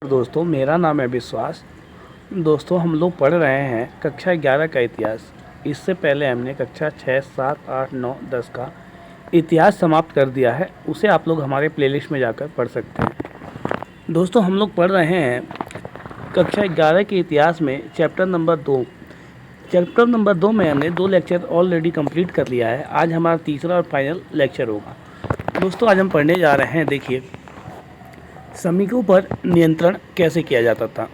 दोस्तों, मेरा नाम है विश्वास। दोस्तों, हम लोग पढ़ रहे हैं कक्षा 11 का इतिहास। इससे पहले हमने कक्षा 6, 7, 8, 9, 10 का इतिहास समाप्त कर दिया है। उसे आप लोग हमारे प्लेलिस्ट में जाकर पढ़ सकते हैं। दोस्तों, हम लोग पढ़ रहे हैं कक्षा 11 के इतिहास में चैप्टर नंबर 2। चैप्टर नंबर 2 में हमने 2 लेक्चर ऑलरेडी कंप्लीट कर लिया है। आज हमारा तीसरा और फाइनल लेक्चर होगा। दोस्तों, आज हम पढ़ने जा रहे हैं, देखिए, श्रमिकों पर नियंत्रण कैसे किया जाता था।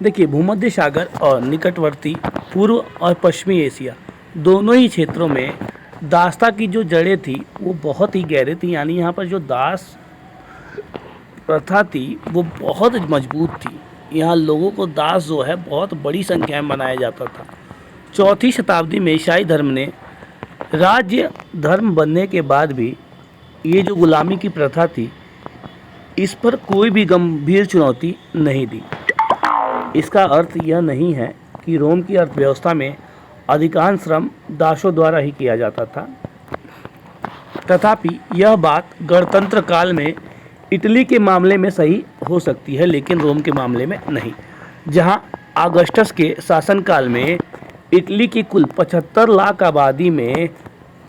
देखिए, भूमध्य सागर और निकटवर्ती पूर्व और पश्चिमी एशिया दोनों ही क्षेत्रों में दासता की जो जड़ें थी वो बहुत ही गहरी थी। यानी यहाँ पर जो दास प्रथा थी वो बहुत मजबूत थी। यहाँ लोगों को दास जो है बहुत बड़ी संख्या में बनाया जाता था। 4वीं शताब्दी में ईसाई धर्म ने राज्य धर्म बनने के बाद भी ये जो गुलामी की प्रथा थी इस पर कोई भी गंभीर चुनौती नहीं दी। इसका अर्थ यह नहीं है कि रोम की अर्थव्यवस्था में अधिकांश श्रम दासों द्वारा ही किया जाता था। तथापि यह बात गणतंत्र काल में इटली के मामले में सही हो सकती है, लेकिन रोम के मामले में नहीं, जहां ऑगस्टस के शासनकाल में इटली की कुल 75 लाख आबादी में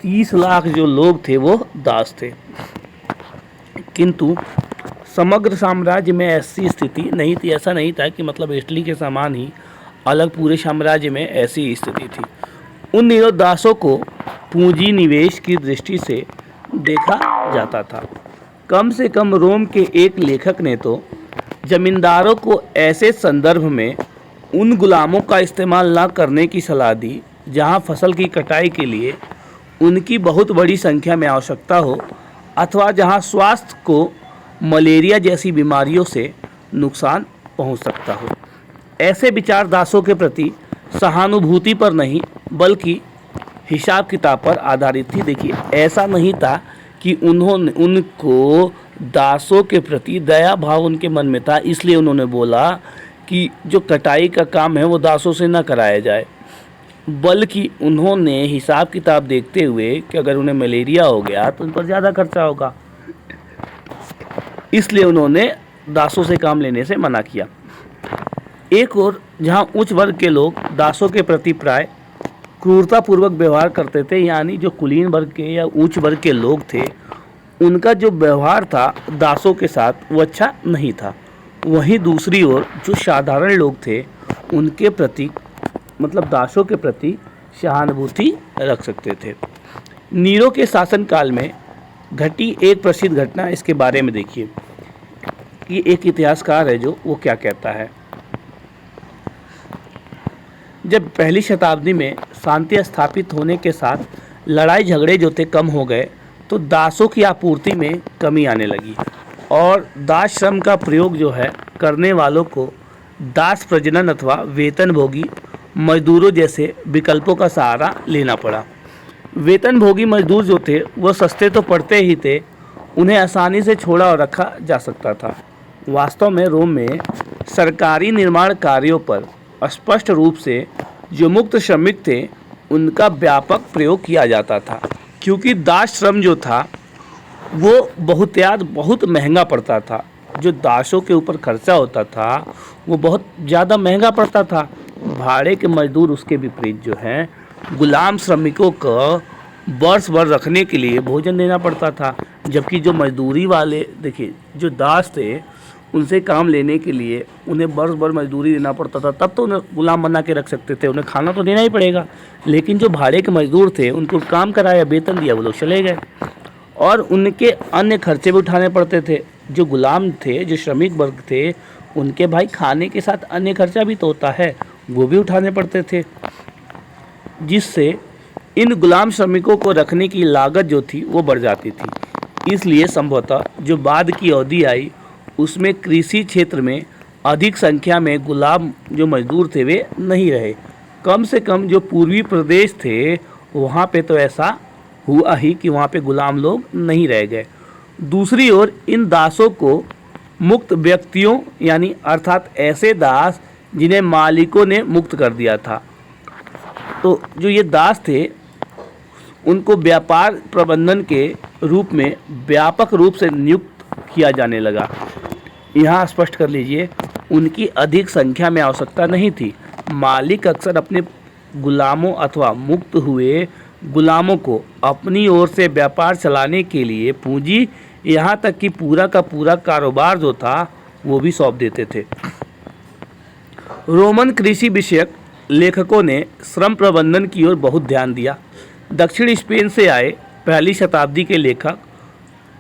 30 लाख जो लोग थे वो दास थे। किंतु समग्र साम्राज्य में ऐसी स्थिति नहीं थी। ऐसा नहीं था कि मतलब इटली के समान ही अलग पूरे साम्राज्य में ऐसी स्थिति थी। उन दासों को पूंजी निवेश की दृष्टि से देखा जाता था। कम से कम रोम के एक लेखक ने तो जमींदारों को ऐसे संदर्भ में उन गुलामों का इस्तेमाल न करने की सलाह दी जहां फसल की कटाई के लिए उनकी बहुत बड़ी संख्या में आवश्यकता हो, अथवा जहां स्वास्थ्य को मलेरिया जैसी बीमारियों से नुकसान पहुंच सकता हो। ऐसे विचार दासों के प्रति सहानुभूति पर नहीं बल्कि हिसाब किताब पर आधारित थी। देखिए, ऐसा नहीं था कि उनको दासों के प्रति दया भाव उनके मन में था, इसलिए उन्होंने बोला कि जो कटाई का काम है वो दासों से न कराया जाए, बल्कि उन्होंने हिसाब किताब देखते हुए कि अगर उन्हें मलेरिया हो गया तो उन पर ज़्यादा खर्चा होगा, इसलिए उन्होंने दासों से काम लेने से मना किया। एक और जहां उच्च वर्ग के लोग दासों के प्रति प्राय क्रूरतापूर्वक व्यवहार करते थे, यानी जो कुलीन वर्ग के या उच्च वर्ग के लोग थे उनका जो व्यवहार था दासों के साथ वो अच्छा नहीं था। वहीं दूसरी ओर जो साधारण लोग थे उनके प्रति मतलब दासों के प्रति सहानुभूति रख सकते थे। नीरो के शासनकाल में घटी एक प्रसिद्ध घटना, इसके बारे में देखिए। ये एक इतिहासकार है जो वो क्या कहता है। जब पहली शताब्दी में शांति स्थापित होने के साथ लड़ाई झगड़े जो थे कम हो गए तो दासों की आपूर्ति में कमी आने लगी और दास श्रम का प्रयोग जो है करने वालों को दास प्रजनन अथवा वेतनभोगी मजदूरों जैसे विकल्पों का सहारा लेना पड़ा। वेतनभोगी मजदूर जो थे वह सस्ते तो पड़ते ही थे, उन्हें आसानी से छोड़ा और रखा जा सकता था। वास्तव में रोम में सरकारी निर्माण कार्यों पर स्पष्ट रूप से जो मुक्त श्रमिक थे उनका व्यापक प्रयोग किया जाता था, क्योंकि दास श्रम जो था वो बहुत महंगा पड़ता था। जो दासों के ऊपर खर्चा होता था वो बहुत ज़्यादा महंगा पड़ता था। भाड़े के मजदूर उसके विपरीत जो हैं गुलाम श्रमिकों को वर्ष भर रखने के लिए भोजन देना पड़ता था, जबकि जो मजदूरी वाले, देखिए, जो दास थे उनसे काम लेने के लिए उन्हें वर्ष भर मजदूरी देना पड़ता था, तब तो उन्हें गुलाम बना के रख सकते थे, उन्हें खाना तो देना ही पड़ेगा। लेकिन जो भाड़े के मजदूर थे उनको काम कराया, वेतन दिया, वो लोग चले गए और उनके अन्य खर्चे भी उठाने पड़ते थे। जो गुलाम थे, जो श्रमिक वर्ग थे, उनके भाई खाने के साथ अन्य खर्चा भी तो होता है, वो भी उठाने पड़ते थे, जिससे इन गुलाम श्रमिकों को रखने की लागत जो थी वो बढ़ जाती थी। इसलिए संभवतः जो बाद की अवधि आई उसमें कृषि क्षेत्र में अधिक संख्या में गुलाम जो मजदूर थे वे नहीं रहे। कम से कम जो पूर्वी प्रदेश थे वहाँ पे तो ऐसा हुआ ही कि वहाँ पे गुलाम लोग नहीं रह गए। दूसरी ओर इन दासों को मुक्त व्यक्तियों यानी अर्थात ऐसे दास जिन्हें मालिकों ने मुक्त कर दिया था, तो जो ये दास थे उनको व्यापार प्रबंधन के रूप में व्यापक रूप से नियुक्त किया जाने लगा। यहाँ स्पष्ट कर लीजिए, उनकी अधिक संख्या में आवश्यकता नहीं थी। मालिक अक्सर अपने गुलामों अथवा मुक्त हुए गुलामों को अपनी ओर से व्यापार चलाने के लिए पूंजी, यहाँ तक कि पूरा का पूरा कारोबार जो था वो भी सौंप देते थे। रोमन कृषि विषयक लेखकों ने श्रम प्रबंधन की ओर बहुत ध्यान दिया। दक्षिण स्पेन से आए पहली शताब्दी के लेखक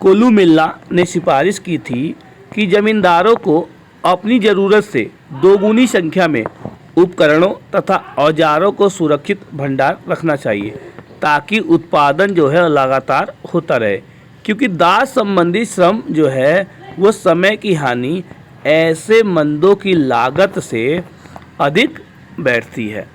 कोलुमेला ने सिफारिश की थी कि जमींदारों को अपनी ज़रूरत से दोगुनी संख्या में उपकरणों तथा औजारों को सुरक्षित भंडार रखना चाहिए, ताकि उत्पादन जो है लगातार होता रहे। क्योंकि दास संबंधी श्रम जो है वो समय की हानि ऐसे मंदों की लागत से अधिक बैठती है।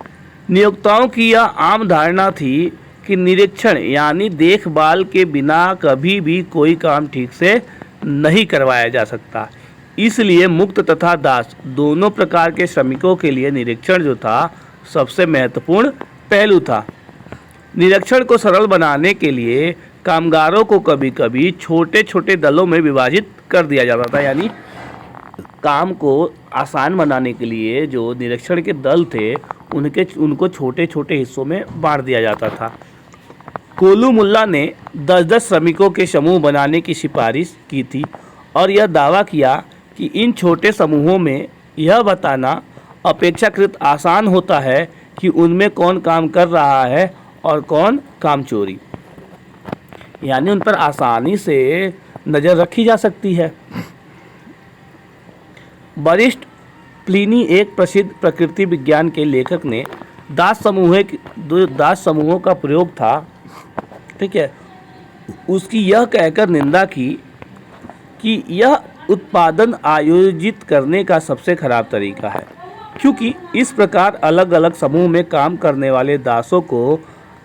नियोक्ताओं की यह आम धारणा थी कि निरीक्षण यानी देखभाल के बिना कभी भी कोई काम ठीक से नहीं करवाया जा सकता। इसलिए मुक्त तथा दास दोनों प्रकार के श्रमिकों के लिए निरीक्षण जो था सबसे महत्वपूर्ण पहलू था। निरीक्षण को सरल बनाने के लिए कामगारों को कभी कभी छोटे छोटे दलों में विभाजित कर दिया जाता था, यानी काम को आसान बनाने के लिए जो निरीक्षण के दल थे उनको छोटे छोटे हिस्सों में बांट दिया जाता था। कोलुमुल्ला ने 10-10 श्रमिकों के समूह बनाने की सिफारिश की थी और यह दावा किया कि इन छोटे समूहों में यह बताना अपेक्षाकृत आसान होता है कि उनमें कौन काम कर रहा है और कौन कामचोरी, यानी उन पर आसानी से नज़र रखी जा सकती है। वरिष्ठ प्लिनी एक प्रसिद्ध प्रकृति विज्ञान के लेखक ने दास समूहों का प्रयोग था, ठीक है, उसकी यह कहकर निंदा की कि यह उत्पादन आयोजित करने का सबसे खराब तरीका है, क्योंकि इस प्रकार अलग अलग समूह में काम करने वाले दासों को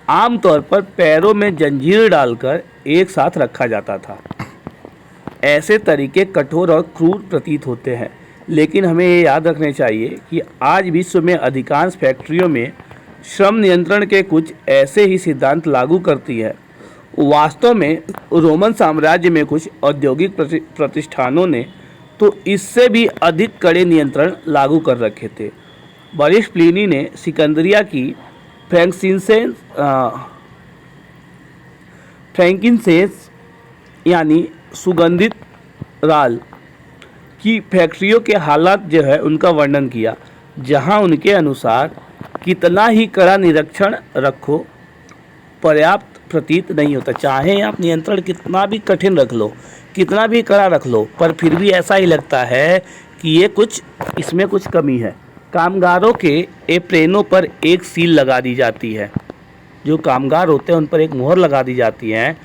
आमतौर पर पैरों में जंजीर डालकर एक साथ रखा जाता था। ऐसे तरीके कठोर और क्रूर प्रतीत होते हैं, लेकिन हमें ये याद रखना चाहिए कि आज विश्व में अधिकांश फैक्ट्रियों में श्रम नियंत्रण के कुछ ऐसे ही सिद्धांत लागू करती है। वास्तव में रोमन साम्राज्य में कुछ औद्योगिक प्रतिष्ठानों ने तो इससे भी अधिक कड़े नियंत्रण लागू कर रखे थे। वरिष्ठ प्लिनी ने सिकंदरिया की फ्रैंकिनसेंस यानी सुगंधित राल की फैक्ट्रियों के हालात जो है उनका वर्णन किया, जहां उनके अनुसार कितना ही कड़ा निरीक्षण रखो पर्याप्त प्रतीत नहीं होता। चाहे आप नियंत्रण कितना भी कठिन रख लो, कितना भी कड़ा रख लो, पर फिर भी ऐसा ही लगता है कि इसमें कुछ कमी है। कामगारों के एप्रेनों पर एक सील लगा दी जाती है। जो कामगार होते हैं उन पर एक मोहर लगा दी जाती है।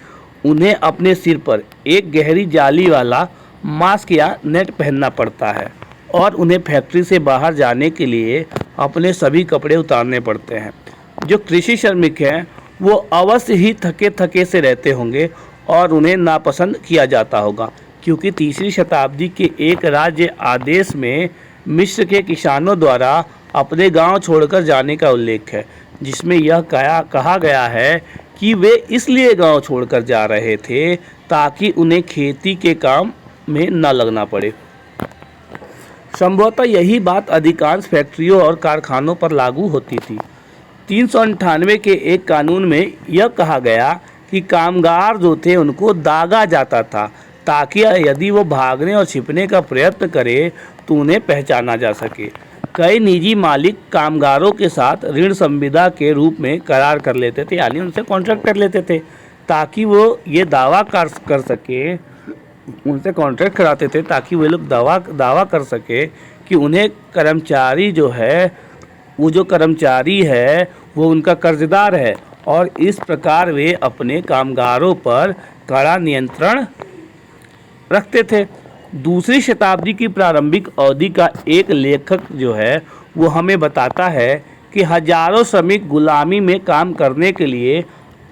उन्हें अपने सिर पर एक गहरी जाली वाला मास्क या नेट पहनना पड़ता है और उन्हें फैक्ट्री से बाहर जाने के लिए अपने सभी कपड़े उतारने पड़ते हैं। जो कृषि श्रमिक हैं वो अवश्य ही थके थके से रहते होंगे और उन्हें नापसंद किया जाता होगा, क्योंकि 3री शताब्दी के एक राज्य आदेश में मिस्र के किसानों द्वारा अपने गांव छोड़कर जाने का उल्लेख है, जिसमें यह कहा गया है कि वे इसलिए गांव छोड़कर जा रहे थे ताकि उन्हें खेती के काम में न लगना पड़े। संभवतः यही बात अधिकांश फैक्ट्रियों और कारखानों पर लागू होती थी। 398 के एक कानून में यह कहा गया कि कामगार जो थे उनको दागा जाता था, ताकि यदि वो भागने और छिपने का प्रयत्न करे तो उन्हें पहचाना जा सके। कई निजी मालिक कामगारों के साथ ऋण संविदा के रूप में करार कर लेते थे, यानी उनसे कॉन्ट्रैक्ट कर लेते थे, ताकि वो ये दावा कर सके, उनसे कॉन्ट्रैक्ट कराते थे ताकि वे लोग दावा कर सके कि उन्हें कर्मचारी जो है, वो जो कर्मचारी है वो उनका कर्जदार है, और इस प्रकार वे अपने कामगारों पर कड़ा नियंत्रण रखते थे। 2री शताब्दी की प्रारंभिक अवधि का एक लेखक जो है वो हमें बताता है कि हजारों श्रमिक गुलामी में काम करने के लिए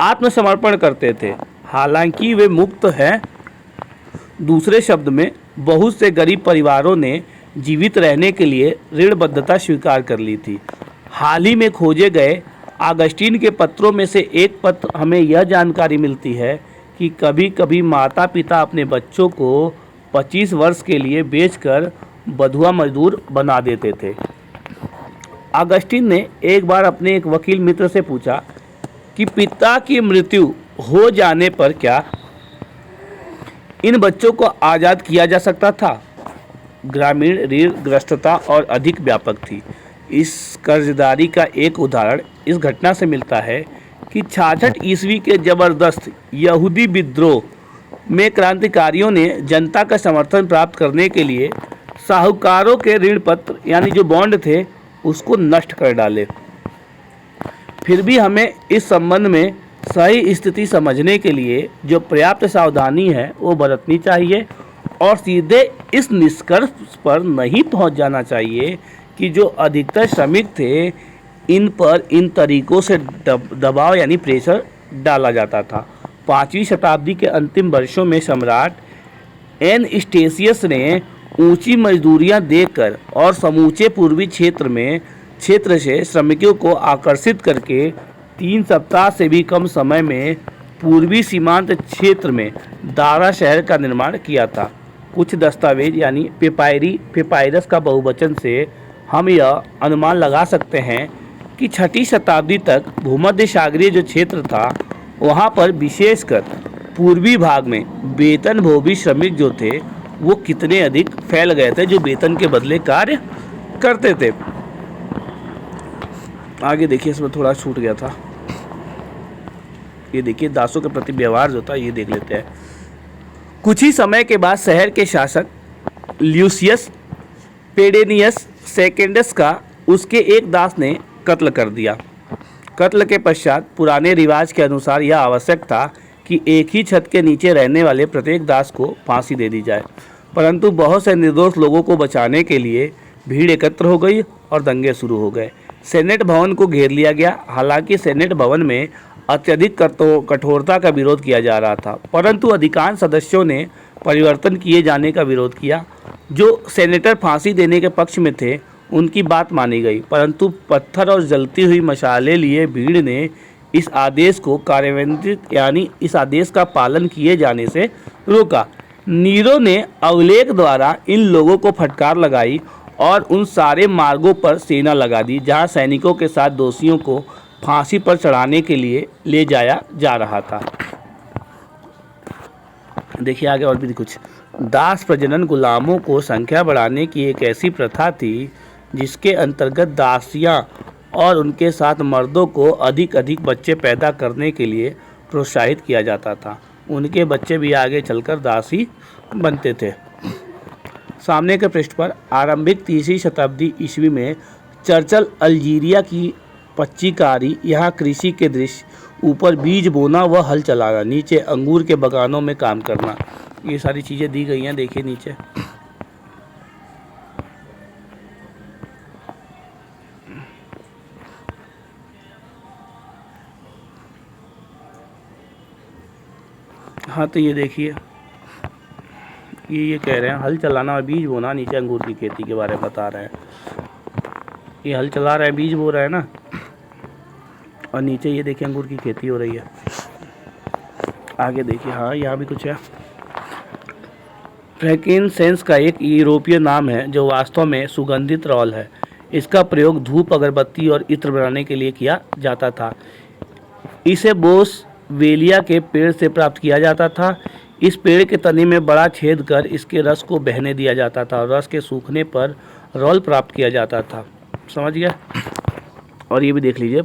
आत्मसमर्पण करते थे, हालांकि वे मुक्त हैं। दूसरे शब्द में, बहुत से गरीब परिवारों ने जीवित रहने के लिए ऋणबद्धता स्वीकार कर ली थी। हाल ही में खोजे गए आगस्टीन के पत्रों में से एक पत्र हमें यह जानकारी मिलती है कि कभी कभी माता पिता अपने बच्चों को 25 वर्ष के लिए बेचकर बंधुआ मजदूर बना देते थे। ऑगस्टीन ने एक बार अपने एक वकील मित्र से पूछा कि पिता की मृत्यु हो जाने पर क्या इन बच्चों को आज़ाद किया जा सकता था। ग्रामीण ऋणग्रस्तता और अधिक व्यापक थी। इस कर्जदारी का एक उदाहरण इस घटना से मिलता है कि 66 ईस्वी के ज़बरदस्त यहूदी विद्रोह में क्रांतिकारियों ने जनता का समर्थन प्राप्त करने के लिए साहूकारों के ऋण पत्र यानी जो बॉन्ड थे उसको नष्ट कर डाले। फिर भी हमें इस संबंध में सही स्थिति समझने के लिए जो पर्याप्त सावधानी है वो बरतनी चाहिए और सीधे इस निष्कर्ष पर नहीं पहुंच जाना चाहिए कि जो अधिकतर श्रमिक थे इन पर इन तरीकों से दबाव यानी प्रेशर डाला जाता था। 5वीं शताब्दी के अंतिम वर्षों में सम्राट एनस्टेशियस ने ऊंची मजदूरियां देकर और समूचे पूर्वी क्षेत्र से श्रमिकों को आकर्षित करके 3 सप्ताह से भी कम समय में पूर्वी सीमांत क्षेत्र में दारा शहर का निर्माण किया था। कुछ दस्तावेज यानी पेपायरस का बहुवचन से हम यह अनुमान लगा सकते हैं कि 6वीं शताब्दी तक भूमध्य सागरीय जो क्षेत्र था वहाँ पर विशेषकर पूर्वी भाग में वेतनभोगी श्रमिक जो थे वो कितने अधिक फैल गए थे जो वेतन के बदले कार्य करते थे। आगे देखिए, इसमें थोड़ा छूट गया था। ये देखिए दासों के प्रति व्यवहार जो था ये देख लेते हैं। कुछ ही समय के बाद शहर के शासक ल्यूसियस पेडेनियस सेकेंडस का उसके एक दास ने कत्ल कर दिया। कत्ल के पश्चात पुराने रिवाज के अनुसार यह आवश्यक था कि एक ही छत के नीचे रहने वाले प्रत्येक दास को फांसी दे दी जाए, परंतु बहुत से निर्दोष लोगों को बचाने के लिए भीड़ एकत्र हो गई और दंगे शुरू हो गए। सेनेट भवन को घेर लिया गया। हालांकि सेनेट भवन में अत्यधिक कठोरता का विरोध किया जा रहा था, परंतु अधिकांश सदस्यों ने परिवर्तन किए जाने का विरोध किया। जो सेनेटर फांसी देने के पक्ष में थे उनकी बात मानी गई, परंतु पत्थर और जलती हुई मशालें लिए भीड़ ने इस आदेश को कार्यान्वित यानी इस आदेश का पालन किए जाने से रोका। नीरो ने अवलेख द्वारा इन लोगों को फटकार लगाई और उन सारे मार्गों पर सेना लगा दी जहां सैनिकों के साथ दोषियों को फांसी पर चढ़ाने के लिए ले जाया जा रहा था। देखिए आगे और भी कुछ। दास प्रजनन गुलामों को संख्या बढ़ाने की एक ऐसी प्रथा थी जिसके अंतर्गत दासियां और उनके साथ मर्दों को अधिक बच्चे पैदा करने के लिए प्रोत्साहित किया जाता था। उनके बच्चे भी आगे चलकर दासी बनते थे। सामने के पृष्ठ पर आरंभिक 3वीं शताब्दी ईस्वी में चर्चल अल्जीरिया की पच्चीकारी, यहाँ कृषि के दृश्य, ऊपर बीज बोना व हल चलाना, नीचे अंगूर के बगानों में काम करना, ये सारी चीज़ें दी गई हैं। देखिए नीचे हाँ, तो ये देखिए ये कह रहे हैं हल चलाना और बीज बोना, नीचे अंगूर की खेती के बारे में बता रहे हैं। ये हल चला रहा है, बीज बो रहा है ना, और नीचे ये देखिए अंगूर की खेती हो रही है। आगे देखिए, हाँ यहाँ भी कुछ है। फ्रैंकिनसेंस का एक यूरोपीय नाम है जो वास्तव में सुगंधित रॉल है। इसका प्रयोग धूप, अगरबत्ती और इत्र बनाने के लिए किया जाता था। इसे बोसवेलिया के पेड़ से प्राप्त किया जाता था। इस पेड़ के तने में बड़ा छेद कर इसके रस को बहने दिया जाता था और रस के सूखने पर रॉल प्राप्त किया जाता था। समझ गया। और ये भी देख लीजिए,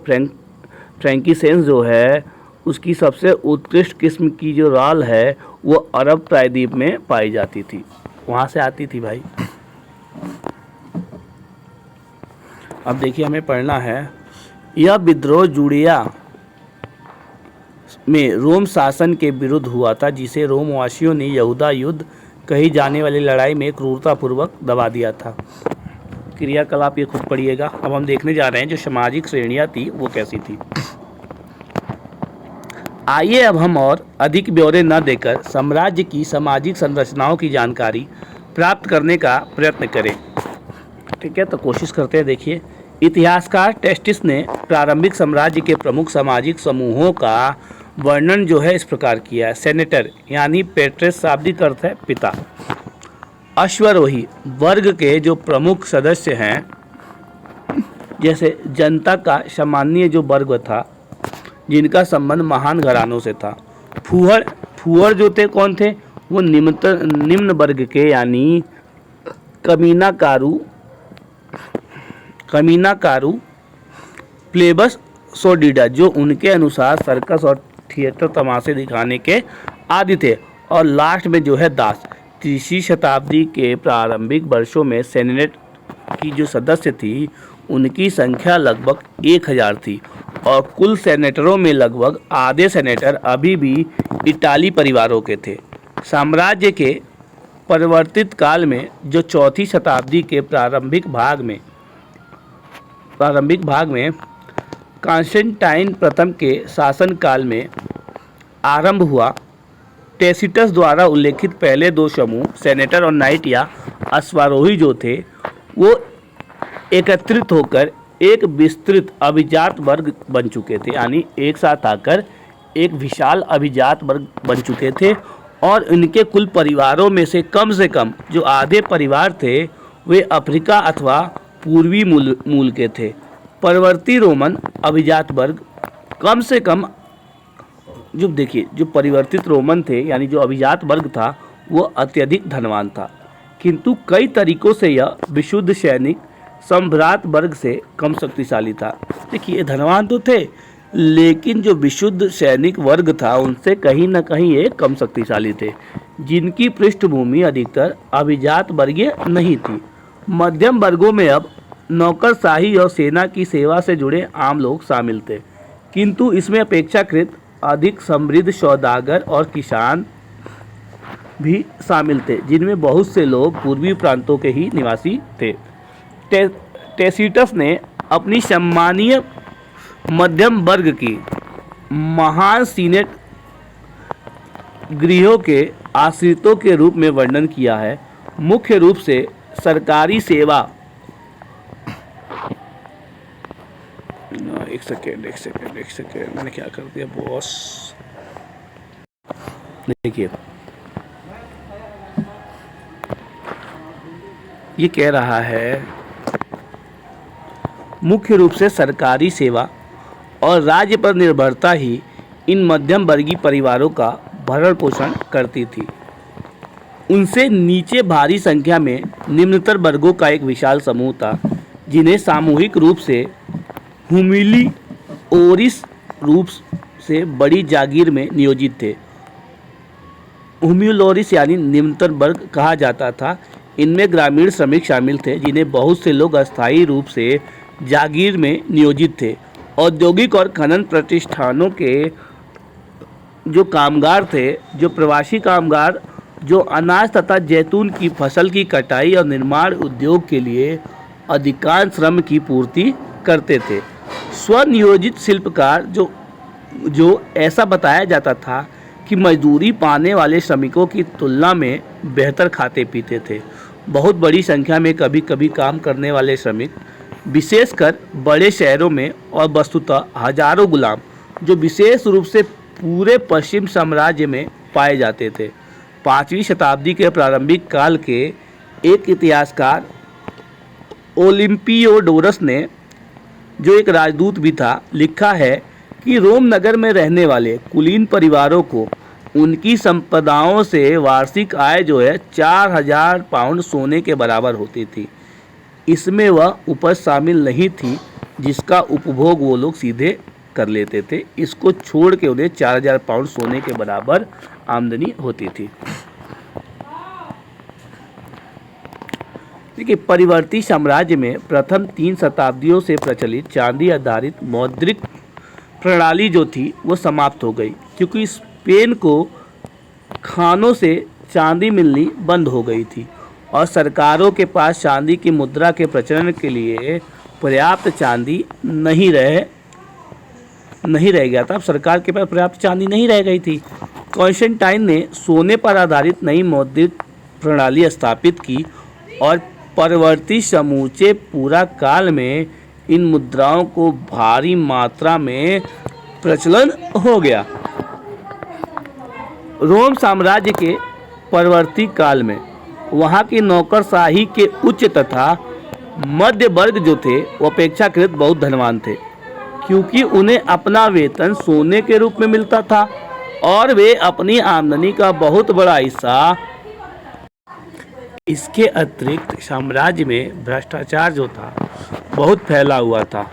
फ्रैंकिनसेंस जो है उसकी सबसे उत्कृष्ट किस्म की जो राल है वो अरब प्रायद्वीप में पाई जाती थी, वहाँ से आती थी भाई। अब देखिए हमें पढ़ना है, यह विद्रोह जूडिया में रोम शासन के विरुद्ध हुआ था, जिसे रोमवासियों ने यहूदा युद्ध कही जाने वाली लड़ाई में क्रूरतापूर्वक दबा दिया था। क्रियाकलाप ये खुद पढ़िएगा। अब हम देखने जा रहे हैं जो सामाजिक श्रेणियाँ थी वो कैसी थी। आइए अब हम और अधिक ब्यौरे न देकर साम्राज्य की सामाजिक संरचनाओं की जानकारी प्राप्त करने का प्रयत्न करें। ठीक है, तो कोशिश करते हैं। देखिए, इतिहासकार टेस्टिस ने प्रारंभिक साम्राज्य के प्रमुख सामाजिक समूहों का वर्णन जो है इस प्रकार किया है। सेनेटर यानी पेट्रेस शाब्दिक अर्थ है पिता। अश्वारोही वर्ग के जो प्रमुख सदस्य हैं, जैसे जनता का सामान्य जो वर्ग था जिनका संबंध महान घरानों से था। फूहड़ फूहड़ जो थे कौन थे, वो निम्न वर्ग के यानी कमीनाकारू प्लेबस सोडिडा, जो उनके अनुसार सर्कस और थिएटर तमाशे दिखाने के आदी थे। और लास्ट में जो है दास। 30वीं शताब्दी के प्रारंभिक वर्षों में सेनेट की जो सदस्य थी उनकी संख्या लगभग 1000 थी और कुल सेनेटरों में लगभग आधे सेनेटर अभी भी इटाली परिवारों के थे। साम्राज्य के परिवर्तित काल में जो 4वीं शताब्दी के प्रारंभिक भाग में कॉन्स्टेंटाइन प्रथम के शासनकाल में आरंभ हुआ, टेसिटस द्वारा उल्लेखित पहले दो समूह सेनेटर और नाइट या अश्वारोही जो थे वो एकत्रित होकर एक विस्तृत अभिजात वर्ग बन चुके थे, यानी एक साथ आकर एक विशाल अभिजात वर्ग बन चुके थे। और इनके कुल परिवारों में से कम जो आधे परिवार थे वे अफ्रीका अथवा पूर्वी मूल के थे। परवर्ती रोमन अभिजात वर्ग कम से कम जो देखिए जो परिवर्तित रोमन थे यानी जो अभिजात वर्ग था वो अत्यधिक धनवान था, किंतु कई तरीकों से यह विशुद्ध सैनिक सम्भ्रात वर्ग से कम शक्तिशाली था। देखिए धनवान तो थे लेकिन जो विशुद्ध सैनिक वर्ग था उनसे कहीं न कहीं ये कम शक्तिशाली थे, जिनकी पृष्ठभूमि अधिकतर अभिजात वर्गीय नहीं थी। मध्यम वर्गों में अब नौकरशाही और सेना की सेवा से जुड़े आम लोग शामिल थे, किंतु इसमें अपेक्षाकृत अधिक समृद्ध सौदागर और किसान भी शामिल थे, जिनमें बहुत से लोग पूर्वी प्रांतों के ही निवासी थे। टेसिटस ने अपनी सम्मानीय मध्यम वर्ग की महान सीनेट गृहों के आश्रितों के रूप में वर्णन किया है। मुख्य रूप से सरकारी सेवा एक सेकेंड मैंने क्या कर दिया बॉस। देखिए ये कह रहा है मुख्य रूप से सरकारी सेवा और राज्य पर निर्भरता ही इन मध्यम वर्गीय परिवारों का भरण पोषण करती थी। उनसे नीचे भारी संख्या में निम्नतर वर्गों का एक विशाल समूह था, जिन्हें सामूहिक रूप से हुमिली ओरिस रूप से बड़ी जागीर में नियोजित थे। हुमिलोरिस यानी निम्नतर वर्ग कहा जाता था। इनमें ग्रामीण श्रमिक शामिल थे, जिन्हें बहुत से लोग अस्थायी रूप से जागीर में नियोजित थे। औद्योगिक और खनन प्रतिष्ठानों के जो कामगार थे, जो प्रवासी कामगार जो अनाज तथा जैतून की फसल की कटाई और निर्माण उद्योग के लिए अधिकांश श्रम की पूर्ति करते थे। स्वनियोजित शिल्पकार जो ऐसा बताया जाता था कि मजदूरी पाने वाले श्रमिकों की तुलना में बेहतर खाते पीते थे। बहुत बड़ी संख्या में कभी कभी काम करने वाले श्रमिक, विशेषकर बड़े शहरों में, और वस्तुतः हजारों गुलाम जो विशेष रूप से पूरे पश्चिम साम्राज्य में पाए जाते थे। 5वीं शताब्दी के प्रारंभिक काल के एक इतिहासकार ओलिम्पियोडोरस ने, जो एक राजदूत भी था, लिखा है कि रोम नगर में रहने वाले कुलीन परिवारों को उनकी संपदाओं से वार्षिक आय जो है 4000 पाउंड सोने के बराबर होती थी। इसमें वह उपज शामिल नहीं थी जिसका उपभोग वो लोग सीधे कर लेते थे। इसको छोड़ के उन्हें 4000 पाउंड सोने के बराबर आमदनी होती थी। देखिए परिवर्ती साम्राज्य में प्रथम 3 शताब्दियों से प्रचलित चांदी आधारित मौद्रिक प्रणाली जो थी वो समाप्त हो गई, क्योंकि स्पेन को खानों से चांदी मिलनी बंद हो गई थी और सरकारों के पास चांदी की मुद्रा के प्रचलन के लिए पर्याप्त चांदी नहीं रह गया था। अब सरकार के पास पर्याप्त चांदी नहीं रह गई थी। कॉन्स्टेंटाइन ने सोने पर आधारित नई मौद्रिक प्रणाली स्थापित की और परवर्ती समूचे पूरा काल में इन मुद्राओं को भारी मात्रा में प्रचलन हो गया। रोम साम्राज्य के परवर्ती काल में वहाँ की नौकरशाही के उच्च तथा मध्य वर्ग जो थे वो अपेक्षाकृत बहुत धनवान थे, क्योंकि उन्हें अपना वेतन सोने के रूप में मिलता था और वे अपनी आमदनी का बहुत बड़ा हिस्सा। इसके अतिरिक्त साम्राज्य में भ्रष्टाचार जो था बहुत फैला हुआ था।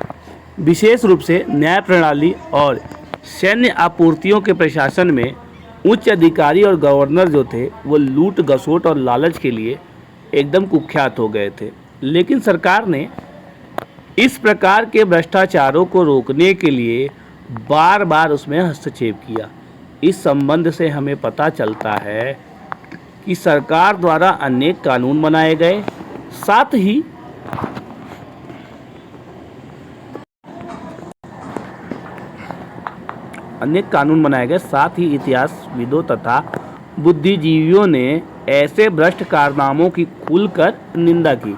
विशेष रूप से न्याय प्रणाली और सैन्य आपूर्तियों के प्रशासन में उच्च अधिकारी और गवर्नर जो थे वो लूट घसोट और लालच के लिए एकदम कुख्यात हो गए थे। लेकिन सरकार ने इस प्रकार के भ्रष्टाचारों को रोकने के लिए बार बार उसमें हस्तक्षेप किया। इस संबंध से हमें पता चलता है कि सरकार द्वारा अनेक कानून बनाए गए, साथ ही इतिहासविदों तथा बुद्धिजीवियों ने ऐसे भ्रष्ट कारनामों की खुलकर निंदा की।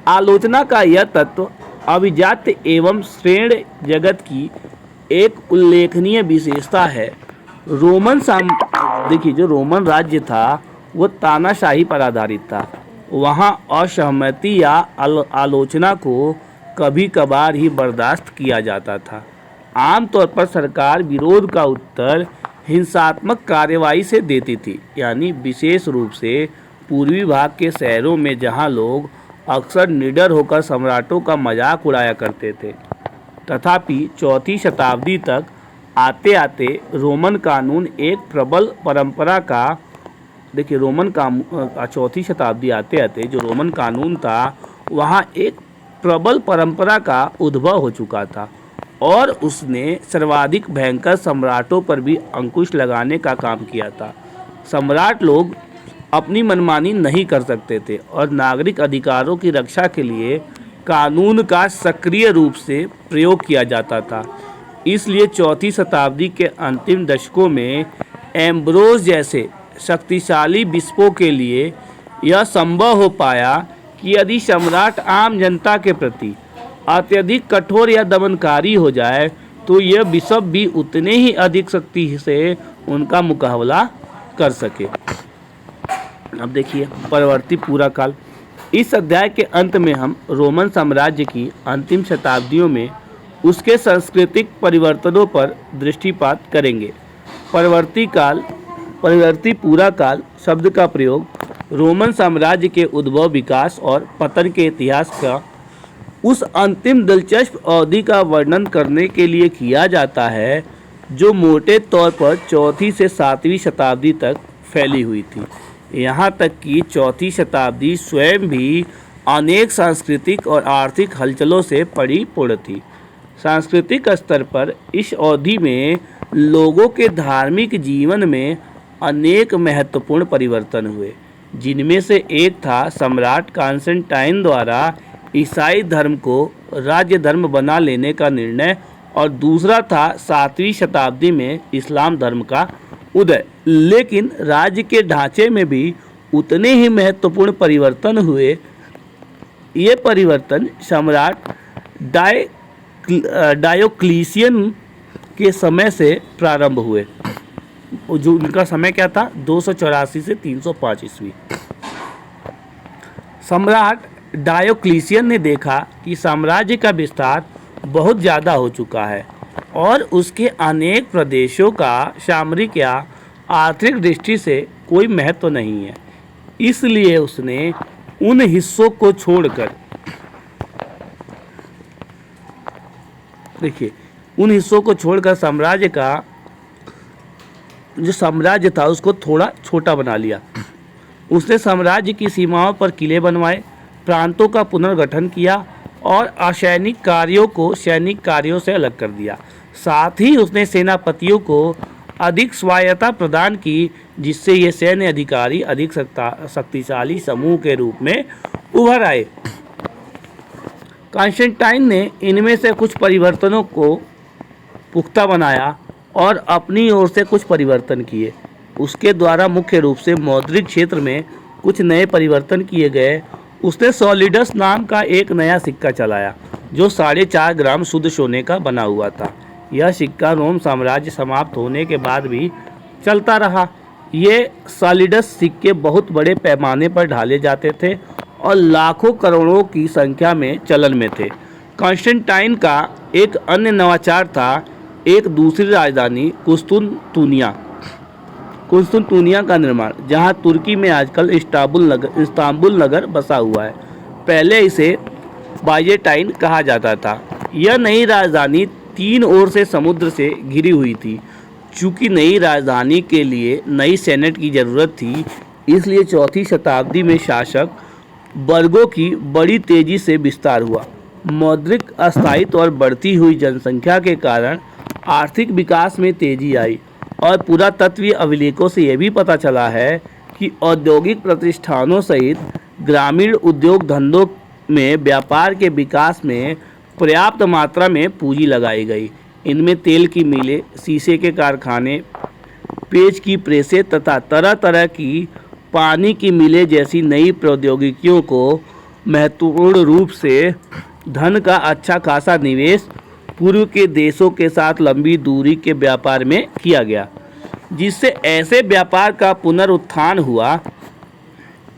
आलोचना का यह तत्व अभिजात्य एवं श्रेष्ठ जगत की एक उल्लेखनीय विशेषता है। देखिए, जो रोमन राज्य था वो तानाशाही पर आधारित था। वहाँ असहमति या आलोचना को कभी कभार ही बर्दाश्त किया जाता था। आमतौर पर सरकार विरोध का उत्तर हिंसात्मक कार्रवाई से देती थी, यानी विशेष रूप से पूर्वी भाग के शहरों में जहाँ लोग अक्सर निडर होकर सम्राटों का मजाक उड़ाया करते थे। तथापि चौथी शताब्दी तक आते आते रोमन कानून एक प्रबल परंपरा का चौथी शताब्दी आते आते जो रोमन कानून था वहाँ एक प्रबल परंपरा का उद्भव हो चुका था और उसने सर्वाधिक भयंकर सम्राटों पर भी अंकुश लगाने का काम किया था। सम्राट लोग अपनी मनमानी नहीं कर सकते थे और नागरिक अधिकारों की रक्षा के लिए कानून का सक्रिय रूप से प्रयोग किया जाता था। इसलिए चौथी शताब्दी के अंतिम दशकों में एम्ब्रोस जैसे शक्तिशाली बिशपों के लिए यह संभव हो पाया कि यदि सम्राट आम जनता के प्रति अत्यधिक कठोर या दमनकारी हो जाए तो यह बिशप भी उतने ही अधिक शक्ति से उनका मुकाबला कर सके। अब देखिए परवर्ती पूरा काल। इस अध्याय के अंत में हम रोमन साम्राज्य की अंतिम शताब्दियों में उसके सांस्कृतिक परिवर्तनों पर दृष्टिपात करेंगे। परवर्ती पूरा काल शब्द का प्रयोग रोमन साम्राज्य के उद्भव, विकास और पतन के इतिहास का उस अंतिम दिलचस्प अवधि का वर्णन करने के लिए किया जाता है जो मोटे तौर पर चौथी से सातवीं शताब्दी तक फैली हुई थी। यहाँ तक कि चौथी शताब्दी स्वयं भी अनेक सांस्कृतिक और आर्थिक हलचलों से परिपूर्ण थी। सांस्कृतिक स्तर पर इस अवधि में लोगों के धार्मिक जीवन में अनेक महत्वपूर्ण परिवर्तन हुए, जिनमें से एक था सम्राट कॉन्स्टेंटाइन द्वारा ईसाई धर्म को राज्य धर्म बना लेने का निर्णय और दूसरा था सातवीं शताब्दी में इस्लाम धर्म का उदय। लेकिन राज्य के ढांचे में भी उतने ही महत्वपूर्ण परिवर्तन हुए। ये परिवर्तन सम्राट डायोक्लिशियन के समय से प्रारंभ हुए, जो उनका समय क्या था 284 से 305 ईस्वी। सम्राट डायोक्लिशियन ने देखा कि साम्राज्य का विस्तार बहुत ज़्यादा हो चुका है और उसके अनेक प्रदेशों का सामरिक या आर्थिक दृष्टि से कोई महत्व नहीं है। इसलिए उसने उन हिस्सों को छोड़कर साम्राज्य का जो साम्राज्य था उसको थोड़ा छोटा बना लिया। उसने साम्राज्य की सीमाओं पर किले बनवाए, प्रांतों का पुनर्गठन किया और असैनिक कार्यों को सैनिक कार्यों से अलग कर दिया। साथ ही उसने सेनापतियों को अधिक स्वायत्तता प्रदान की, जिससे ये सैन्य अधिकारी अधिक शक्तिशाली समूह के रूप में उभर आए। कॉन्स्टेंटाइन ने इनमें से कुछ परिवर्तनों को पुख्ता बनाया और अपनी ओर से कुछ परिवर्तन किए। उसके द्वारा मुख्य रूप से मौद्रिक क्षेत्र में कुछ नए परिवर्तन किए गए। उसने सॉलिडस नाम का एक नया सिक्का चलाया जो 4.5 ग्राम शुद्ध सोने का बना हुआ था। यह सिक्का रोम साम्राज्य समाप्त होने के बाद भी चलता रहा ये सॉलिडस सिक्के बहुत बड़े पैमाने पर ढाले जाते थे और लाखों करोड़ों की संख्या में चलन में थे। कॉन्स्टेंटाइन का एक अन्य नवाचार था एक दूसरी राजधानी कुस्तुनतुनिया का निर्माण, जहां तुर्की में आजकल इस्तांबुल नगर बसा हुआ है। पहले इसे बाइजेंटाइन कहा जाता था। यह नई राजधानी तीन ओर से समुद्र से घिरी हुई थी। चूँकि नई राजधानी के लिए नई सेनेट की ज़रूरत थी, इसलिए चौथी शताब्दी में शासक वर्गों की बड़ी तेज़ी से विस्तार हुआ। मौद्रिक अस्थायित्व और बढ़ती हुई जनसंख्या के कारण आर्थिक विकास में तेज़ी आई और पुरातत्वीय अभिलेखों से यह भी पता चला है कि औद्योगिक प्रतिष्ठानों सहित ग्रामीण उद्योग धंधों में व्यापार के विकास में पर्याप्त मात्रा में पूंजी लगाई गई। इनमें तेल की मिलें, शीशे के कारखाने, पेज की प्रेसें तथा तरह तरह की पानी की मिलें जैसी नई प्रौद्योगिकियों को महत्वपूर्ण रूप से धन का अच्छा खासा निवेश पूर्व के देशों के साथ लंबी दूरी के व्यापार में किया गया, जिससे ऐसे व्यापार का पुनरुत्थान हुआ।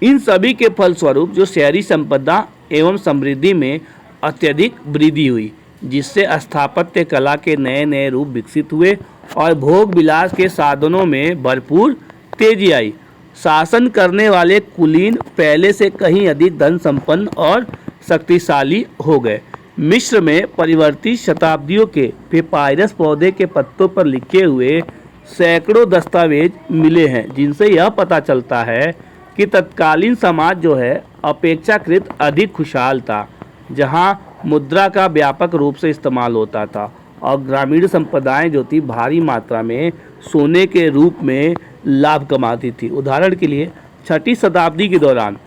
इन सभी के फलस्वरूप जो शहरी संपदा एवं समृद्धि में अत्यधिक वृद्धि हुई, जिससे स्थापत्य कला के नए नए रूप विकसित हुए और भोग विलास के साधनों में भरपूर तेजी आई। शासन करने वाले कुलीन पहले से कहीं अधिक धन संपन्न और शक्तिशाली हो गए। मिस्र में परिवर्तित शताब्दियों के पेपायरस पौधे के पत्तों पर लिखे हुए सैकड़ों दस्तावेज मिले हैं, जिनसे यह पता चलता है कि तत्कालीन समाज जो है अपेक्षाकृत अधिक खुशहाल था, जहां मुद्रा का व्यापक रूप से इस्तेमाल होता था और ग्रामीण संप्रदाएं जो थी भारी मात्रा में सोने के रूप में लाभ कमाती थी। उदाहरण के लिए छठी शताब्दी के दौरान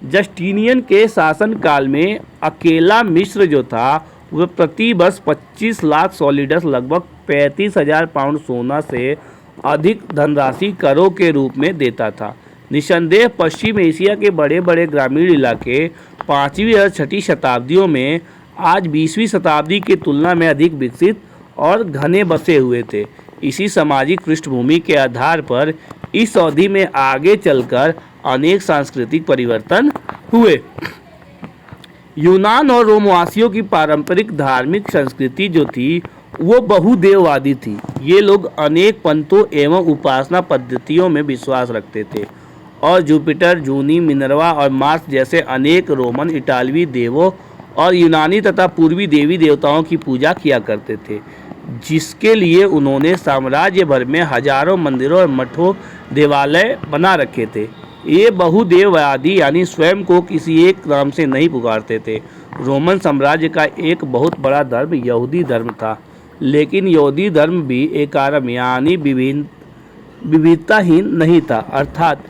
जस्टिनियन के शासनकाल में अकेला मिस्र जो था वह प्रति वर्ष 25 लाख सॉलिडस लगभग 35,000 पाउंड सोना से अधिक धनराशि करों के रूप में देता था। निसंदेह पश्चिम एशिया के बड़े बड़े ग्रामीण इलाके 5वीं और छठी शताब्दियों में आज 20वीं शताब्दी की तुलना में अधिक विकसित और घने बसे हुए थे। इसी सामाजिक पृष्ठभूमि के आधार पर इस अवधि में आगे चलकर अनेक सांस्कृतिक परिवर्तन हुए। यूनान और रोमवासियों की पारंपरिक धार्मिक संस्कृति जो थी वो बहुदेववादी थी। ये लोग अनेक पंथों एवं उपासना पद्धतियों में विश्वास रखते थे और जुपिटर, जूनी, मिनर्वा और मार्स जैसे अनेक रोमन, इटालवी देवों और यूनानी तथा पूर्वी देवी देवताओं की पूजा किया करते थे, जिसके लिए उन्होंने साम्राज्य भर में हजारों मंदिरों और मठों देवालय बना रखे थे। ये बहुदेववादी यानी स्वयं को किसी एक नाम से नहीं पुकारते थे। रोमन साम्राज्य का एक बहुत बड़ा धर्म यहूदी धर्म था, लेकिन यहूदी धर्म भी एकारम यानी विविधताहीन नहीं था, अर्थात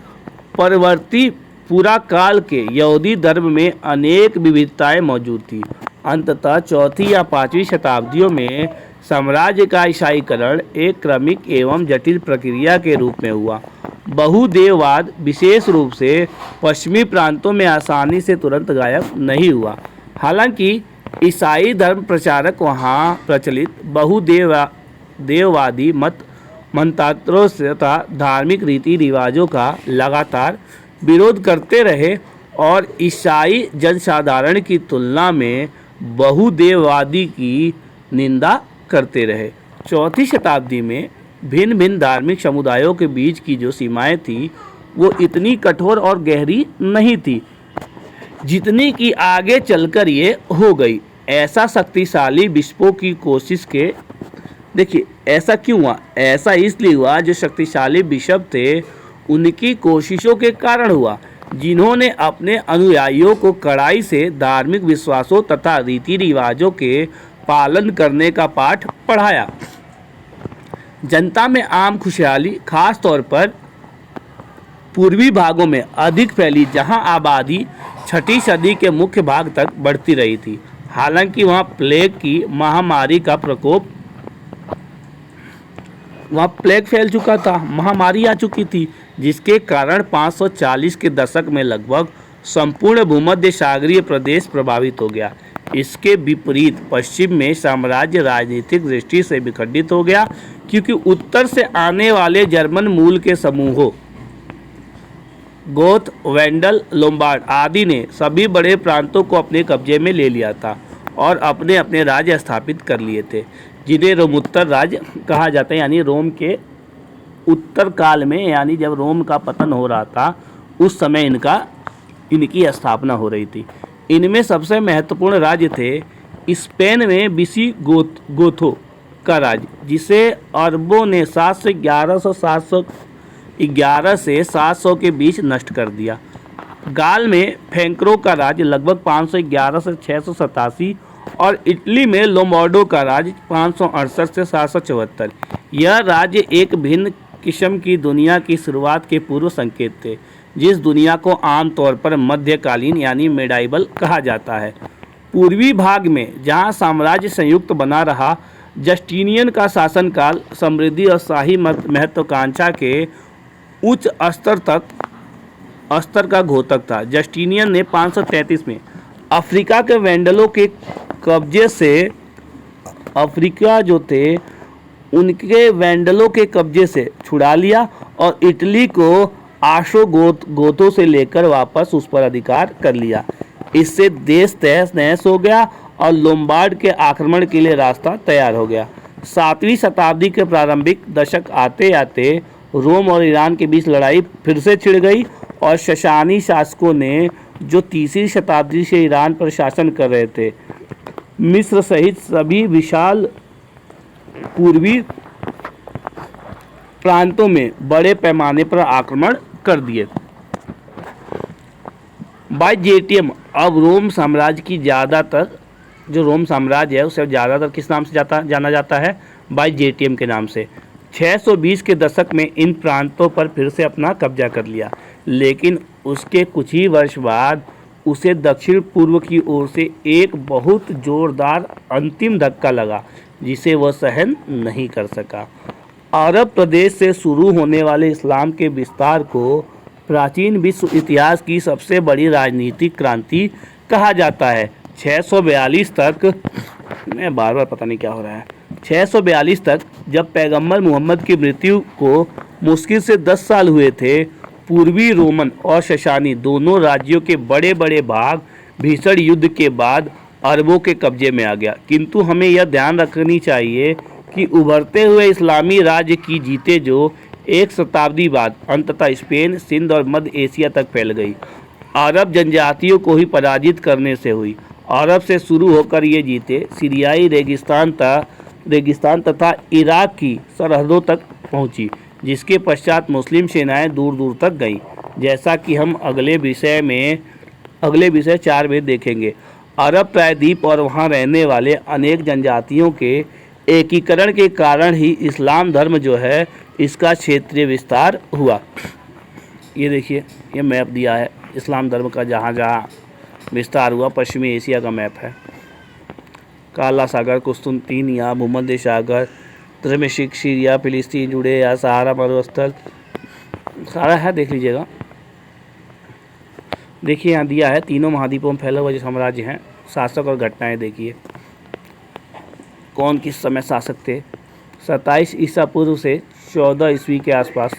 परवर्ती पूरा काल के यहूदी धर्म में अनेक विविधताएं मौजूद थी। अंततः चौथी या 5वीं शताब्दियों में साम्राज्य का ईसाईकरण एक क्रमिक एवं जटिल प्रक्रिया के रूप में हुआ। बहुदेववाद विशेष रूप से पश्चिमी प्रांतों में आसानी से तुरंत गायब नहीं हुआ। हालांकि ईसाई धर्म प्रचारक वहां प्रचलित बहुदेववादी मंत्रांतरों से तथा धार्मिक रीति रिवाजों का लगातार विरोध करते रहे और ईसाई जनसाधारण की तुलना में बहुदेववादी की निंदा करते रहे। चौथी शताब्दी में भिन्न भिन्न धार्मिक समुदायों के बीच की जो सीमाएं थी वो इतनी कठोर और गहरी नहीं थी जितनी कि आगे चलकर ये हो गई। ऐसा शक्तिशाली बिशपों की कोशिश के देखिए ऐसा क्यों हुआ? ऐसा इसलिए हुआ जो शक्तिशाली बिशप थे उनकी कोशिशों के कारण हुआ, जिन्होंने अपने अनुयायियों को कड़ाई से धार्मिक विश्वासों तथा रीति रिवाजों के पालन करने का पाठ पढ़ाया। जनता में आम खुशहाली खास तौर पर पूर्वी भागों में अधिक फैली, जहां आबादी छठी सदी के मुख्य भाग तक बढ़ती रही थी। हालांकि वहां प्लेग की महामारी का प्रकोप प्लेग फैल चुका था, महामारी आ चुकी थी, जिसके कारण 540 के दशक में लगभग संपूर्ण भूमध्य सागरीय प्रदेश प्रभावित हो गया। इसके विपरीत पश्चिम में साम्राज्य राजनीतिक दृष्टि से विखंडित हो गया, क्योंकि उत्तर से आने वाले जर्मन मूल के समूहों गोथ, वेंडल, लोम्बार्ड आदि ने सभी बड़े प्रांतों को अपने कब्जे में ले लिया था और अपने अपने राज्य स्थापित कर लिए थे, जिन्हें रोमोत्तर राज्य कहा जाता है। यानी रोम के उत्तर काल में, यानी जब रोम का पतन हो रहा था उस समय इनकी स्थापना हो रही थी। इनमें सबसे महत्वपूर्ण राज्य थे स्पेन में विसिगोथों का राज्य, जिसे अरबों ने 711 से 700 के बीच नष्ट कर दिया। गाल में फ्रैंकों का राज्य लगभग 511 से 687 और इटली में लोम्बार्डो का राज्य 568 से 774। यह राज्य एक भिन्न किस्म की दुनिया की शुरुआत के पूर्व संकेत थे, जिस दुनिया को आमतौर पर मध्यकालीन यानी मेडाइवल कहा जाता है। पूर्वी भाग में जहां साम्राज्य संयुक्त बना रहा, जस्टिनियन का शासनकाल समृद्धि और शाही महत्वाकांक्षा के उच्च स्तर का घोतक था। जस्टिनियन ने 533 में अफ्रीका के वेंडलों के कब्जे से अफ्रीका जो थे उनके वेंडलों के कब्जे से छुड़ा लिया और इटली को गोथों से लेकर वापस उस पर अधिकार कर लिया। इससे देश तहस नहस हो गया और लोम्बार्ड के आक्रमण के लिए रास्ता तैयार हो गया। 7वीं शताब्दी के प्रारंभिक दशक आते आते रोम और ईरान के बीच लड़ाई फिर से छिड़ गई और शशानी शासकों ने, जो 3वीं शताब्दी से ईरान पर शासन कर रहे थे, मिस्र सहित सभी विशाल पूर्वी प्रांतों में बड़े पैमाने पर आक्रमण कर दिए। बाइजेंटियम अब रोम साम्राज्य की ज़्यादातर, जो रोम साम्राज्य है उसे ज़्यादातर किस नाम से जाना जाता है? बाइजेंटियम के नाम से। 620 के दशक में इन प्रांतों पर फिर से अपना कब्जा कर लिया, लेकिन उसके कुछ ही वर्ष बाद उसे दक्षिण पूर्व की ओर से एक बहुत जोरदार अंतिम धक्का लगा, जिसे वह सहन नहीं कर सका। अरब प्रदेश से शुरू होने वाले इस्लाम के विस्तार को प्राचीन विश्व इतिहास की सबसे बड़ी राजनीतिक क्रांति कहा जाता है। 642 तक, मैं बार पता नहीं क्या हो रहा है, 642 तक जब पैगंबर मोहम्मद की मृत्यु को मुश्किल से 10 साल हुए थे, पूर्वी रोमन और शशानी दोनों राज्यों के बड़े बड़े भाग भीषण युद्ध के बाद अरबों के कब्जे में आ गया। किंतु हमें यह ध्यान रखनी चाहिए कि उभरते हुए इस्लामी राज्य की जीते जो एक शताब्दी बाद अंततः स्पेन, सिंध और मध्य एशिया तक फैल गई। अरब जनजातियों को ही पराजित करने से हुई। अरब से शुरू होकर ये जीते सीरियाई रेगिस्तान तथा इराक की सरहदों तक पहुंची, जिसके पश्चात मुस्लिम सेनाएं दूर दूर तक गईं, जैसा कि हम अगले विषय 4 में देखेंगे। अरब प्रायद्वीप और वहां रहने वाले अनेक जनजातियों के एकीकरण के कारण ही इस्लाम धर्म जो है इसका क्षेत्रीय विस्तार हुआ। ये देखिए, ये मैप दिया है इस्लाम धर्म का, जहाँ जहाँ विस्तार हुआ। पश्चिमी एशिया का मैप है। काला सागर, कुस्तुनतीनिया, भूमध्य सागर, दमिश्क, सीरिया, फिलिस्तीन, जुड़ेया, सहारा मरुस्थल, सारा है, देख लीजिएगा। देखिए यहाँ दिया है तीनों महाद्वीपों में फैला हुआ जो साम्राज्य हैं, शासक और घटनाएं देखिए, कौन किस समय शासक थे। 27 ईसा पूर्व से 14 ईस्वी के आसपास,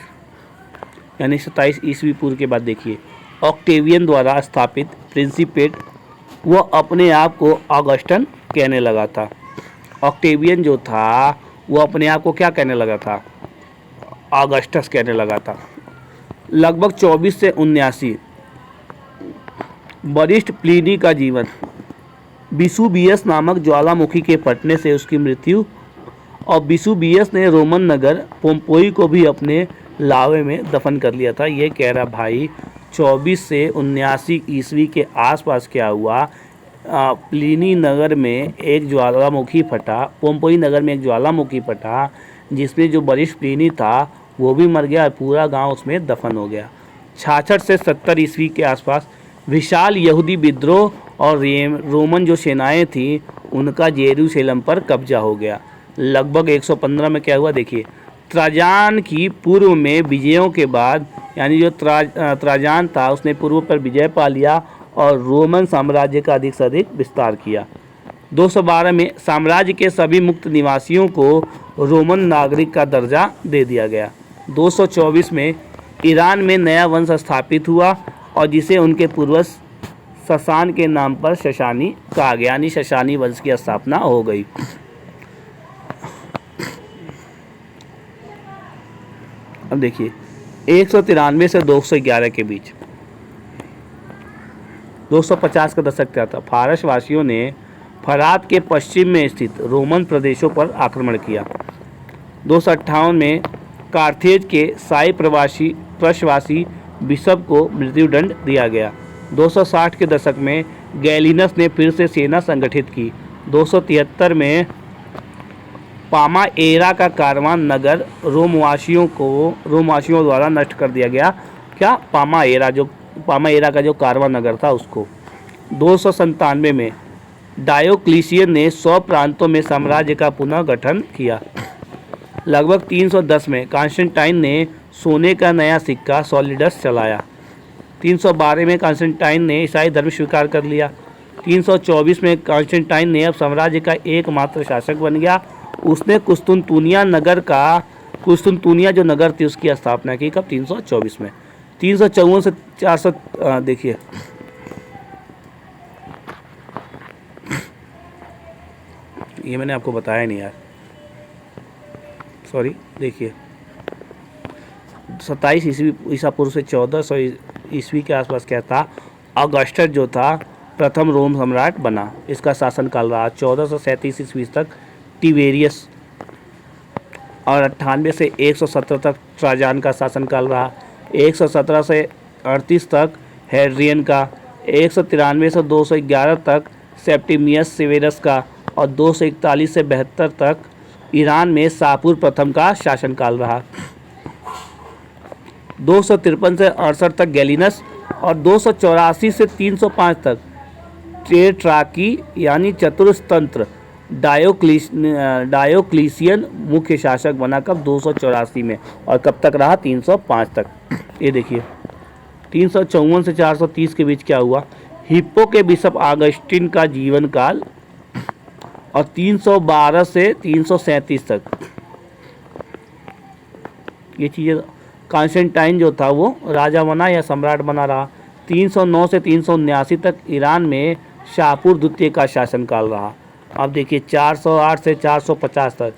यानी 27 ईस्वी पूर्व के बाद देखिए ऑक्टेवियन द्वारा स्थापित प्रिंसिपेट, वह अपने आप को ऑगस्टन कहने लगा था। ऑक्टेवियन जो था वो अपने आप को क्या कहने लगा था? ऑगस्टस कहने लगा था। लगभग 24 से 79 वरिष्ठ प्लिनी का जीवन, विसुवियस नामक ज्वालामुखी के फटने से उसकी मृत्यु, और विसुवियस ने रोमन नगर पोम्पोई को भी अपने लावे में दफन कर लिया था। ये कह रहा भाई 24 से 79 ईस्वी के आसपास क्या हुआ, प्लिनी नगर में एक ज्वालामुखी फटा, पोम्पोई नगर में एक ज्वालामुखी फटा, जिसमें जो वरिष्ठ प्लिनी था वो भी मर गया और पूरा गांव उसमें दफन हो गया। 66 से 70 ईस्वी के आसपास विशाल यहूदी विद्रोह और रोमन जो सेनाएं थी उनका जेरूशलेम पर कब्जा हो गया। लगभग 115 में क्या हुआ देखिए, त्राजान की पूर्व में विजयों के बाद, यानी जो त्राजान था उसने पूर्व पर विजय पा लिया और रोमन साम्राज्य का अधिक से अधिक विस्तार किया। 212 में साम्राज्य के सभी मुक्त निवासियों को रोमन नागरिक का दर्जा दे दिया गया। 224 में ईरान में नया वंश स्थापित हुआ और जिसे उनके पूर्वज ससान के नाम पर शशानी कहा गया, यानी शशानी वंश की स्थापना हो गई। अब देखिए 193 से 211 के बीच 250 का दशक क्या था। फारस वासियों ने फरात के पश्चिम में स्थित रोमन प्रदेशों पर आक्रमण किया। 258 में कार्थेज के शाही प्रवासी बिशप को मृत्युदंड दिया गया। 260 के दशक में गैलिनस ने फिर से सेना संगठित की। 273 में पामाएरा का कारवान नगर रोमवासियों द्वारा नष्ट कर दिया गया। क्या? पामाएरा का जो कारवान नगर था उसको। 297 में डायोक्लिशियन ने 100 प्रांतों में साम्राज्य का पुनः गठन किया। लगभग 310 में कॉन्स्टेंटाइन ने सोने का नया सिक्का सॉलिडस चलाया। 312 में कॉन्स्टेंटाइन ने ईसाई धर्म स्वीकार कर लिया। 324 में कॉन्स्टेंटाइन ने अब साम्राज्य का एकमात्र शासक बन गया। उसने कुस्तुनतुनिया जो नगर थी उसकी स्थापना की। कब? 324 में। 354 से 400 देखिए ये मैंने आपको बताया नहीं यार, सॉरी। देखिए 27 ईसा पूर्व से 1400 ईस्वी के आसपास क्या था, ऑगस्टस जो था प्रथम रोम सम्राट बना। इसका शासनकाल रहा 1437 ईस्वी तक टिबेरियस, और 98 से 117 तक ट्राजान का शासनकाल रहा। 117 से 38 तक हेड्रियन का, 193 से 211 तक सेप्टिमियस सेवेरस का, और 241 से 72 तक ईरान में शाहपुर प्रथम का शासनकाल रहा। 253 से 68 तक गैलिनस, और 284 से 305 तक टेट्राकी यानी चतुस्तंत्र डायोक्लिशियन मुख्य शासक बना। कब? 284 में। और कब तक रहा? 305 तक। ये देखिए 354 से 430 के बीच क्या हुआ, हिप्पो के बिशप ऑगस्टिन का जीवन काल, और 312 से 337 तक ये चीज़ें। कॉन्स्टेंटाइन जो था वो राजा बना या सम्राट बना रहा। 309 से 379 तक ईरान में शाहपुर द्वितीय का शासनकाल रहा। अब देखिए 408 से 450 तक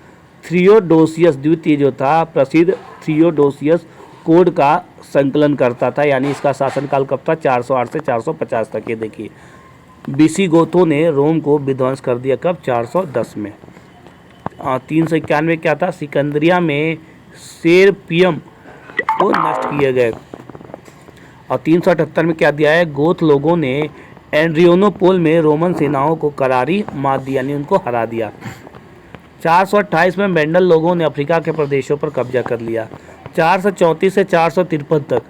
थियोडोसियस द्वितीय जो था, प्रसिद्ध थियोडोसियस कोड का संकलन करता था, यानी इसका शासनकाल कब था? 408 से 450 तक। ये देखिए विसिगोथों ने रोम को विध्वंस कर दिया। कब? 410 में। 391 क्या था, सिकंदरिया में सेरपियम को नष्ट किए गए। और 378 में क्या दिया है, गोथ लोगों ने एड्रियानोपोल में रोमन सेनाओं को करारी मात दी, यानी उनको हरा दिया। 428 में मेंडल लोगों ने अफ्रीका के प्रदेशों पर कब्जा कर लिया। 434 से 453 तक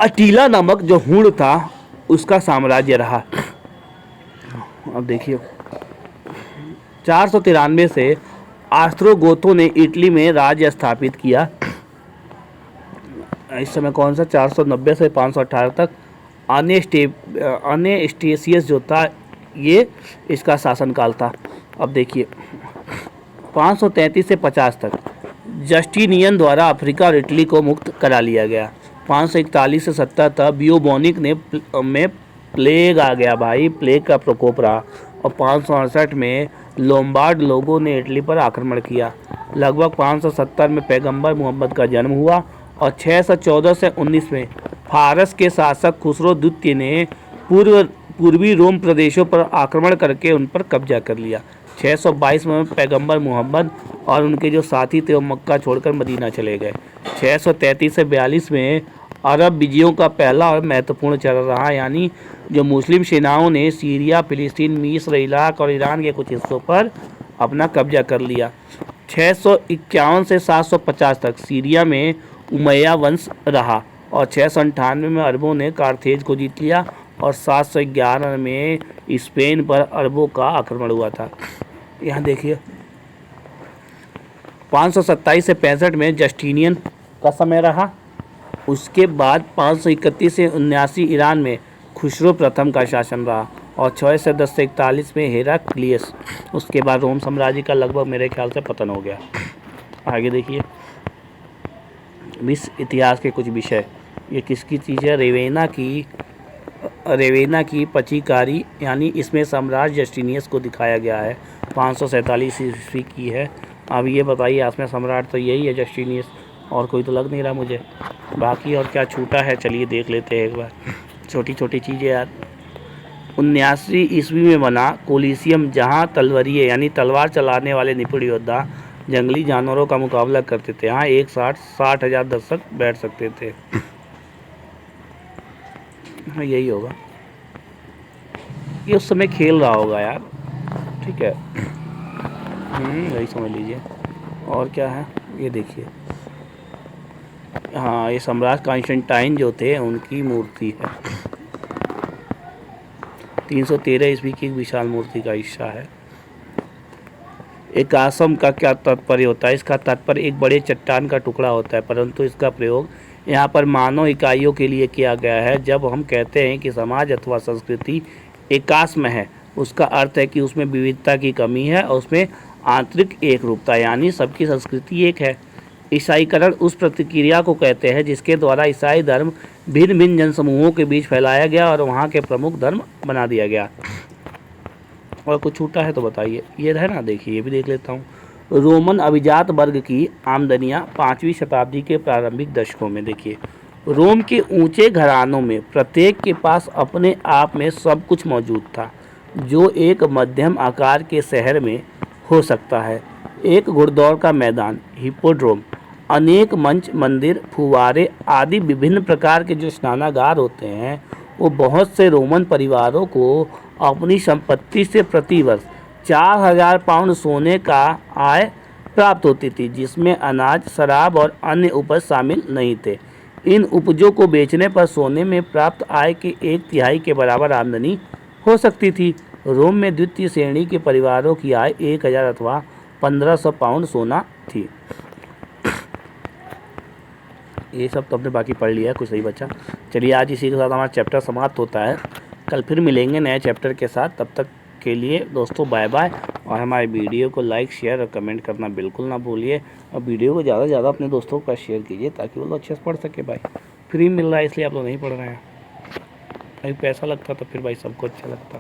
अटीला नामक जो हुण था उसका साम्राज्य रहा। अब देखिए 493 से आस्ट्रोगोथों ने इटली में राज्य स्थापित किया। इस समय कौन सा, 490 से 518 तक अनेस्टेसियस जो था ये इसका शासनकाल था। अब देखिए 533 से 50 तक जस्टिनियन द्वारा अफ्रीका और इटली को मुक्त करा लिया गया। 541 से 70 तक बियोबोनिक में प्लेग आ गया भाई, प्लेग का प्रकोप रहा। और 568 में लोम्बार्ड लोगों ने इटली पर आक्रमण किया। लगभग 570 में पैगंबर मोहम्मद का जन्म हुआ। और 614 से 19 में फारस के शासक खुसरो द्वितीय ने पूर्वी रोम प्रदेशों पर आक्रमण करके उन पर कब्जा कर लिया। 622 में पैगंबर मोहम्मद और उनके जो साथी थे वो मक्का छोड़कर मदीना चले गए। 633 से 42 में अरब विजयों का पहला और महत्वपूर्ण चरण रहा, यानी जो मुस्लिम सेनाओं ने सीरिया, फिलिस्तीन, मिस्र, इराक और ईरान के कुछ हिस्सों पर अपना कब्जा कर लिया। 651 से 750 तक सीरिया में उमैया वंश रहा। और 698 में अरबों ने कार्थेज को जीत लिया। और 711 में स्पेन पर अरबों का आक्रमण हुआ था। यहाँ देखिए 527 से 65 में जस्टिनियन का समय रहा। उसके बाद 531 से 79 ईरान में खुसरो प्रथम का शासन रहा। और 6 से 10 से 41 में हेराक्लियस। उसके बाद रोम साम्राज्य का लगभग मेरे ख्याल से पतन हो गया। आगे देखिए विश्व इतिहास के कुछ विषय। ये किसकी चीज़ है? रेवेना की पचीकारी, यानी इसमें सम्राट जस्टिनियस को दिखाया गया है। 547 ईस्वी की है। अब ये बताइए, इसमें सम्राट तो यही है, जस्टिनियस, और कोई तो लग नहीं रहा मुझे। बाकी और क्या छूटा है, चलिए देख लेते हैं एक बार। छोटी छोटी चीज़ें यार। 79 ईस्वी में बना कोलिसियम, जहाँ तलवरिये यानी तलवार चलाने वाले निपुण योद्धा जंगली जानवरों का मुकाबला करते थे। यहाँ एक साथ 60,000 दर्शक बैठ सकते थे। हाँ, यही होगा, ये उस समय खेल रहा होगा यार। ठीक है, यही समझ लीजिए। और क्या है, ये देखिए, हाँ, ये सम्राट कॉन्स्टेंटाइन जो थे उनकी मूर्ति है। 313 ईस्वी की एक विशाल मूर्ति का हिस्सा है। एक आसम का क्या तात्पर्य होता है? इसका तात्पर्य एक बड़े चट्टान का टुकड़ा होता है, परंतु इसका प्रयोग यहाँ पर मानव इकाइयों के लिए किया गया है। जब हम कहते हैं कि समाज अथवा संस्कृति एकास्म है, उसका अर्थ है कि उसमें विविधता की कमी है और उसमें आंतरिक एकरूपता, यानी सबकी संस्कृति एक है। ईसाईकरण उस प्रतिक्रिया को कहते हैं जिसके द्वारा ईसाई धर्म भिन्न भिन्न जनसमूहों के बीच फैलाया गया और वहाँ के प्रमुख धर्म बना दिया गया। और कुछ छूटा है तो बताइए। ये है ना, देखिए, ये भी देख लेता हूँ। रोमन अभिजात वर्ग की आमदनियाँ 5वीं शताब्दी के प्रारंभिक दशकों में। देखिए, रोम के ऊंचे घरानों में प्रत्येक के पास अपने आप में सब कुछ मौजूद था जो एक मध्यम आकार के शहर में हो सकता है। एक घुड़दौड़ का मैदान, हिप्पोड्रोम, अनेक मंच, मंदिर, फुव्वारे आदि विभिन्न प्रकार के जो स्नानागार होते हैं, वो बहुत से रोमन परिवारों को अपनी संपत्ति से प्रतिवर्ष 4,000 पाउंड सोने का आय प्राप्त होती थी, जिसमें अनाज, शराब और अन्य उपज शामिल नहीं थे। इन उपजों को बेचने पर सोने में प्राप्त आय के 1/3 के बराबर आमदनी हो सकती थी। रोम में द्वितीय श्रेणी के परिवारों की आय 1,000 अथवा 1,500 पाउंड सोना थी। ये सब तो हमने बाकी पढ़ लिया है, कुछ सही बचा। चलिए, आज इसी के साथ हमारा चैप्टर समाप्त होता है। कल फिर मिलेंगे नए चैप्टर के साथ। तब तक के लिए दोस्तों बाय बाय। और हमारे वीडियो को लाइक, शेयर और कमेंट करना बिल्कुल ना भूलिए। और वीडियो को ज़्यादा से ज़्यादा अपने दोस्तों के साथ शेयर कीजिए ताकि वो लोग अच्छे से पढ़ सके। भाई, फ्री मिल रहा है इसलिए आप लोग नहीं पढ़ रहे हैं। अभी पैसा लगता तो फिर भाई सबको अच्छा लगता।